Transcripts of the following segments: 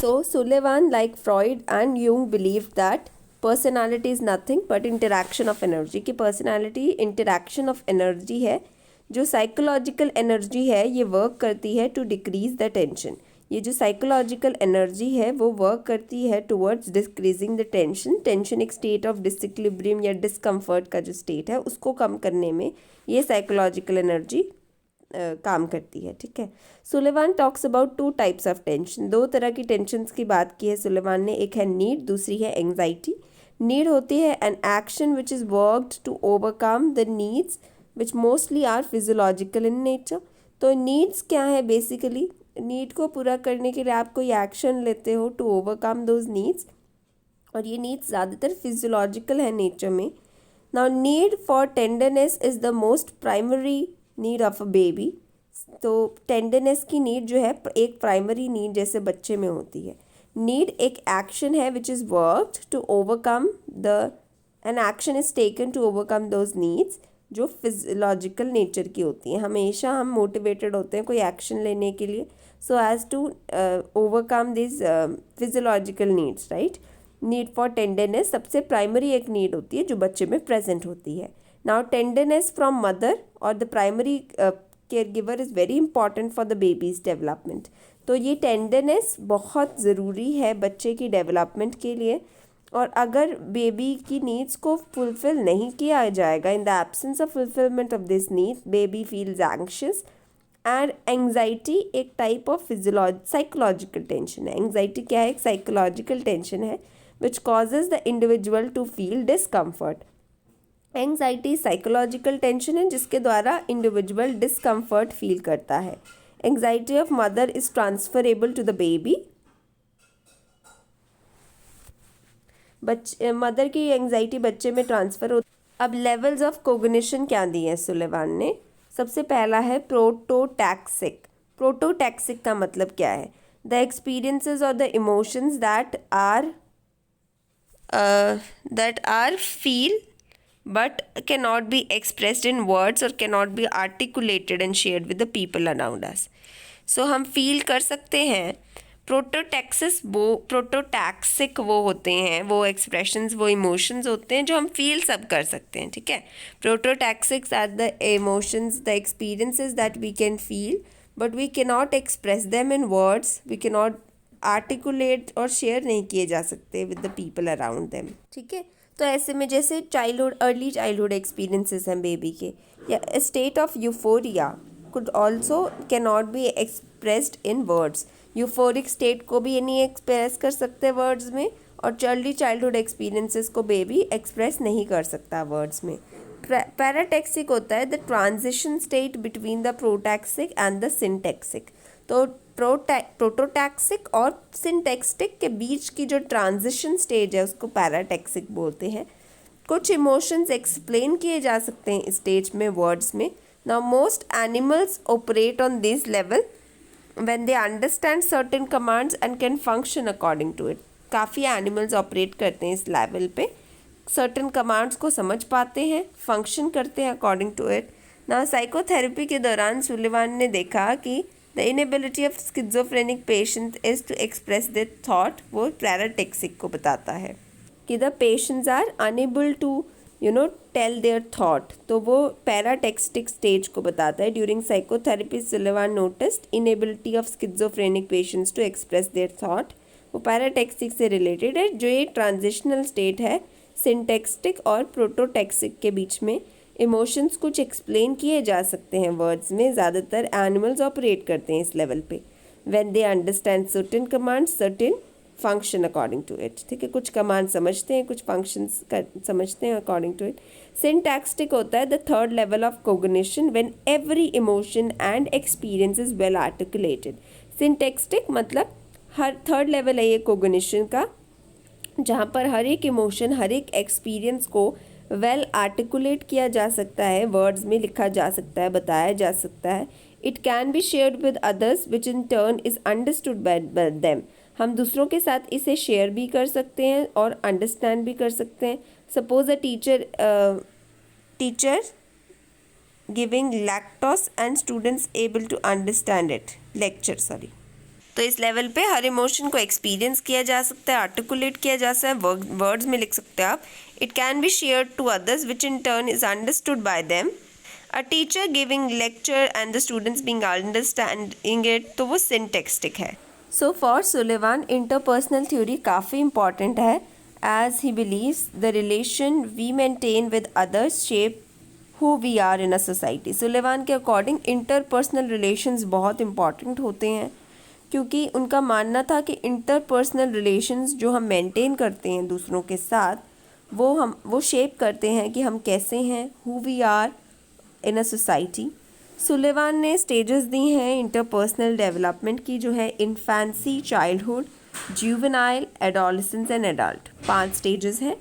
So Sullivan, like Freud and Jung, believed that personality is nothing but interaction of energy. कि personality interaction of energy है, जो psychological energy है ये work करती है to decrease the tension. ये जो psychological energy है वो work करती है towards decreasing the tension. Tension एक state of disequilibrium या discomfort का जो state है उसको कम करने में ये psychological energy काम करती है. ठीक है. Sullivan talks about 2 types of tension. 2 तरह की टेंशन्स की बात की है सुलेवान ने. एक है नीड, दूसरी है एंग्जाइटी. नीड होती है an action which is worked to overcome the needs which mostly are physiological in nature. तो नीड्स क्या है बेसिकली? नीड को पूरा करने के लिए आप कोई एक्शन लेते हो टू ओवरकम दोज नीड्स, और ये नीड्स ज़्यादातर फिजियोलॉजिकल है नेचर में. Now need for tenderness is the most primary need of a baby. तो टेंडरनेस की नीड जो है एक प्राइमरी नीड जैसे बच्चे में होती है. नीड एक एक्शन है which is worked to overcome the an action is taken to overcome those needs जो फिजियोलॉजिकल नेचर की होती हैं. हमेशा हम मोटिवेटेड होते हैं कोई एक्शन लेने के लिए so as to overcome this physiological needs, right. Need for tenderness सबसे प्राइमरी एक नीड होती है जो बच्चे में प्रेजेंट होती है. नाउ टेंडरनेस फ्रॉम मदर और the primary care giver is very important for the baby's development. तो ये टेंडरनेस बहुत ज़रूरी है बच्चे की डेवलपमेंट के लिए, और अगर बेबी की नीड्स को फुलफ़िल नहीं किया जाएगा, in the absence of fulfilment of this need baby feels anxious. And anxiety एक टाइप ऑफ साइकोलॉजिकल टेंशन है. एंग्जाइटी क्या है? एक साइकोलॉजिकल टेंशन है which causes the individual to feel discomfort. Anxiety psychological tension है जिसके द्वारा इंडिविजुअल डिस्कम्फर्ट फील करता है. Anxiety of mother is transferable to the baby. Mother की एंग्जाइटी बच्चे में ट्रांसफ़र होती. अब लेवल्स ऑफ कोग्निशन क्या दिए हैं सुलेवान ने? सबसे पहला है प्रोटोटैक्सिक. प्रोटोटैक्सिक का मतलब क्या है? द एक्सपीरियंसेस और the emotions that are feel but cannot be expressed in words or cannot be articulated and shared with the people around us. So हम feel कर सकते हैं. प्रोटोटैक्सिक वो होते हैं, वो expressions, वो emotions होते हैं जो हम feel सब कर सकते हैं. ठीक है. Prototaxics are the emotions, the experiences that we can feel but we cannot express them in words, we cannot articulate और share नहीं किए जा सकते with the people around them. ठीक है. तो ऐसे में जैसे अर्ली चाइल्डहुड एक्सपीरियंसेस हैं बेबी के, या state of euphoria could also can not be expressed in words. Euphoric state को भी ये नहीं एक्सप्रेस कर सकते वर्ड्स में, और अर्ली चाइल्डहुड एक्सपीरियंसेस को बेबी एक्सप्रेस नहीं कर सकता वर्ड्स में. पैराटैक्सिक होता है the transition state between the prototaxic and the syntaxic. तो प्रोटोटैक्सिक और सिंटैक्टिक के बीच की जो ट्रांजिशन स्टेज है उसको पैराटैक्सिक बोलते हैं. कुछ इमोशंस एक्सप्लेन किए जा सकते हैं इस स्टेज में वर्ड्स में. Now most animals operate on this level when they understand certain commands and can function according to it. काफ़ी एनिमल्स ऑपरेट करते हैं इस लेवल पे, सर्टेन कमांड्स को समझ पाते हैं, फंक्शन करते हैं according to it. Now psychotherapy के दौरान सुलेवान ने देखा कि The inability of schizophrenic patients is to express their thought, वो पैराटैक्सिक को बताता है कि the patients are unable to tell their thought. तो वो पैराटैक्सिक स्टेज को बताता है. During psychotherapy, Sullivan noticed inability of schizophrenic patients to express their thought. वो पैराटैक्सिक से रिलेटेड है. जो ये ट्रांजिशनल स्टेट है सिंटैक्टिक और प्रोटोटैक्सिक के बीच में, इमोशंस कुछ एक्सप्लेन किए जा सकते हैं वर्ड्स में. ज़्यादातर एनिमल्स ऑपरेट करते हैं इस लेवल पे. When they understand certain commands, certain function according to it. ठीक है. कुछ कमांड समझते हैं, कुछ फंक्शंस समझते हैं अकॉर्डिंग टू इट. सिंटैक्टिक होता है the third level of cognition when every emotion and experience is well articulated. Syntactic मतलब हर थर्ड लेवल है ये कोग्निशन का, जहाँ पर हर एक इमोशन, हर एक एक्सपीरियंस को वेल आर्टिकुलेट किया जा सकता है, वर्ड्स में लिखा जा सकता है, बताया जा सकता है. It can be shared with others which in turn is understood by them. हम दूसरों के साथ इसे शेयर भी कर सकते हैं और अंडरस्टैंड भी कर सकते हैं. Suppose a teacher giving lectures and students able to understand it lecture. तो तो इस लेवल पे हर इमोशन को एक्सपीरियंस किया जा सकता है, आर्टिकुलेट किया जा सकता है, वर्ड्स में लिख सकते हैं आप. It can be shared to others which in turn is understood by them. A teacher giving lecture and the students being understanding it, तो वो सिंटेक्स्टिक है. So for Sullivan interpersonal theory काफ़ी इंपॉर्टेंट है, as he believes the relation we maintain with others shape who we are in a society. Sullivan के according interpersonal relations बहुत important होते हैं, क्योंकि उनका मानना था कि इंटरपर्सनल रिलेशंस जो हम मेंटेन करते हैं दूसरों के साथ, वो शेप करते हैं कि हम कैसे हैं, who we are in a society. Sullivan ने स्टेजेस दी हैं इंटरपर्सनल डेवलपमेंट की, जो है infancy, childhood, juvenile, adolescence and adult. 5 stages हैं.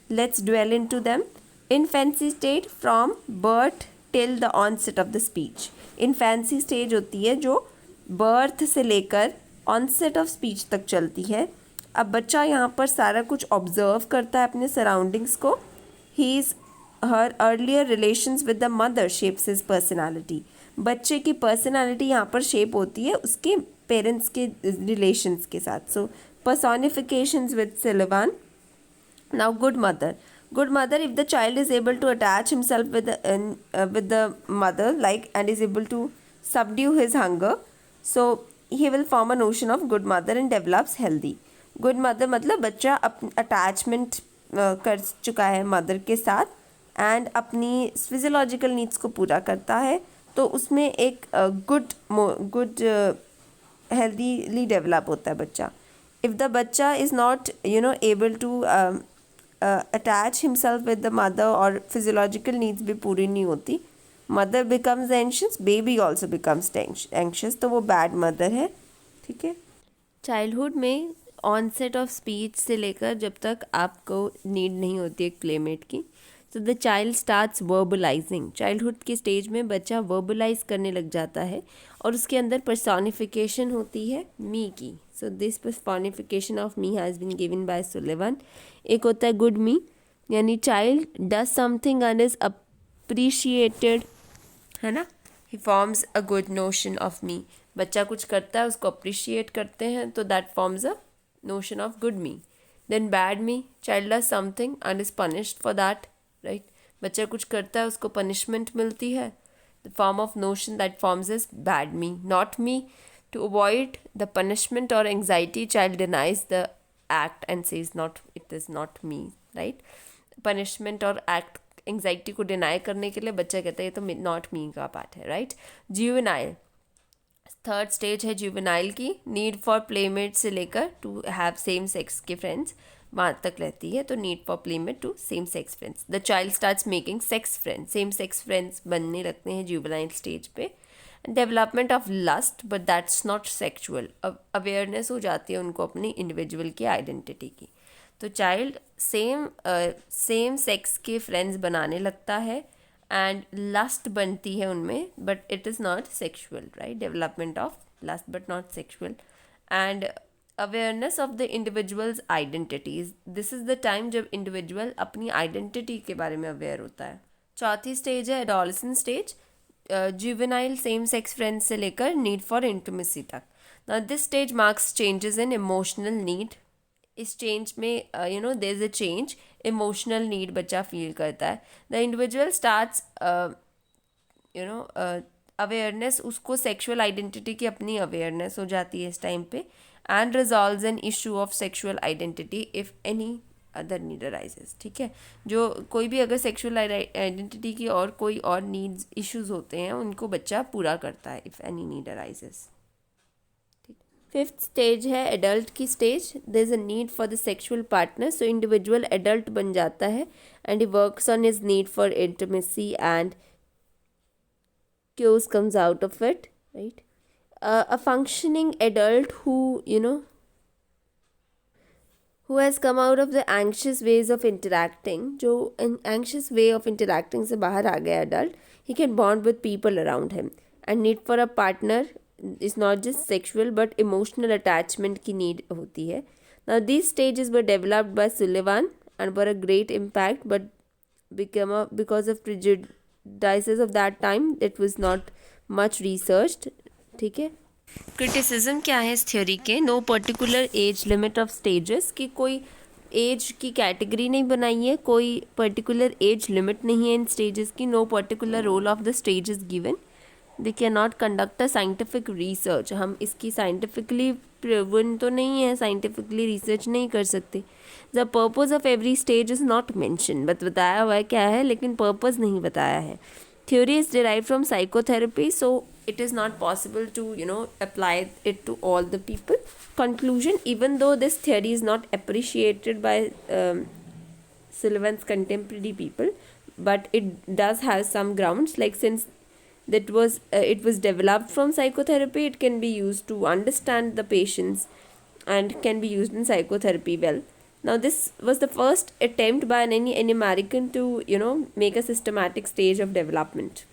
Let's dwell into them. Infancy stage from birth till the onset of the speech. Infancy stage होती है जो बर्थ से लेकर ऑनसेट ऑफ स्पीच तक चलती है. अब बच्चा यहाँ पर सारा कुछ ऑब्जर्व करता है अपने सराउंडिंग्स को. He is her earlier relations with the mother shapes his personality. बच्चे की पर्सनालिटी यहाँ पर शेप होती है उसके पेरेंट्स के रिलेशंस के साथ. So personifications with Sullivan. Now good mother. Good mother, if the child is able to attach himself with the mother, like, and is able to subdue his hunger, so he will form a notion of good mother and develops healthy. Good mother मतलब बच्चा attachment कर चुका है mother के साथ and अपनी physiological needs को पूरा करता है, तो उसमें एक गुड हेल्दीली डेवलप होता है बच्चा. इफ़ द बच्चा is not able to attach himself with the mother और फिजियोलॉजिकल नीड्स भी पूरी नहीं होती, mother becomes anxious, baby also becomes anxious, तो वो बैड मदर है. ठीक है. चाइल्डहुड में ऑनसेट ऑफ स्पीच से लेकर जब तक आपको नीड नहीं होती है प्लेमेट की, तो द चाइल्ड स्टार्ट्स वर्बलाइजिंग. चाइल्डहुड के स्टेज में बच्चा वर्बलाइज करने लग जाता है और उसके अंदर पर्सोनिफिकेशन होती है मी की. So this personification of me has been given by Sullivan. एक होता है गुड मी, यानी child does something and is appreciated, है ना. He forms a good notion of me. बच्चा कुछ करता है उसको अप्रिशिएट करते हैं, तो that forms a notion of good me. Then bad me, child does something and is punished for that, right. बच्चा कुछ करता है उसको पनिशमेंट मिलती है, the form of notion that forms is bad me. Not me, to avoid the punishment or anxiety, child denies the act and says not, it is not me, right. punishment और act anxiety को deny करने के लिए बच्चा कहता है ये तो not me का पार्ट है, right. juvenile, थर्ड स्टेज है जुवेनाइल की. नीड फॉर प्लेमेट से लेकर टू हैव सेम सेक्स के फ्रेंड्स वहाँ तक रहती है, तो need for playmate to same sex friends. The child starts making sex friends, same sex friends बनने लगते हैं जुवेनाइल स्टेज पे. Development of lust, but that's not sexual. Awareness हो जाती है उनको अपनी इंडिविजुअल की आइडेंटिटी की. तो चाइल्ड सेम सेक्स के फ्रेंड्स बनाने लगता है एंड लस्ट बनती है उनमें, but it is not sexual, right. Development of lust but not sexual. And awareness of the individuals identities. This is the time जब इंडिविजुअल अपनी आइडेंटिटी के बारे में अवेयर होता है. चौथी स्टेज है adolescent stage. Juvenile same sex friends से लेकर नीड फॉर इंटिमेसी तक. Now this stage marks changes in emotional need. इस चेंज में there is a change, emotional need बच्चा फील करता है. द इंडिविजुअल स्टार्ट्स अवेयरनेस, उसको सेक्शुअल आइडेंटिटी की अपनी अवेयरनेस हो जाती है इस टाइम पे. And resolves an issue of sexual identity if any other need arises. ठीक है. जो कोई भी अगर सेक्शुअल आइडेंटिटी की और कोई और नीड्स इश्यूज होते हैं उनको बच्चा पूरा करता है if any need arises. Fifth stage है एडल्ट की stage. There is a need for the sexual partner. So individual adult बन जाता है and he works on his need for intimacy and cues comes out of it, right. A functioning adult who has come out of the anxious ways of interacting, जो anxious way of interacting से बाहर आ गया adult, he can bond with people around him. And need for a partner is not just sexual but emotional attachment की need होती है. Now these stages were developed by Sullivan and were a great impact, but because of prejudices of that time it was not much researched. ठीक है. Criticism क्या है इस theory के? No particular age limit of stages, कि कोई as की category नहीं बनाई है, कोई पर्टिकुलर एज लिमिट नहीं है इन स्टेजेस की. No particular role of the stage is given. They can not conduct a scientific research. हम इसकी साइंटिफिकली प्रूवन तो नहीं है, साइंटिफिकली रिसर्च नहीं कर सकते. The purpose of every stage is not mention. बताया हुआ है क्या है, लेकिन पर्पज नहीं बताया है. Theory is derived from psychotherapy, so it is not possible to apply it to all the people. Conclusion: even though this theory is not appreciated by Sullivan's contemporary people, but it does have some grounds. Like, since it was developed from psychotherapy, it can be used to understand the patients and can be used in psychotherapy well. Now, this was the first attempt by any American to make a systematic stage of development.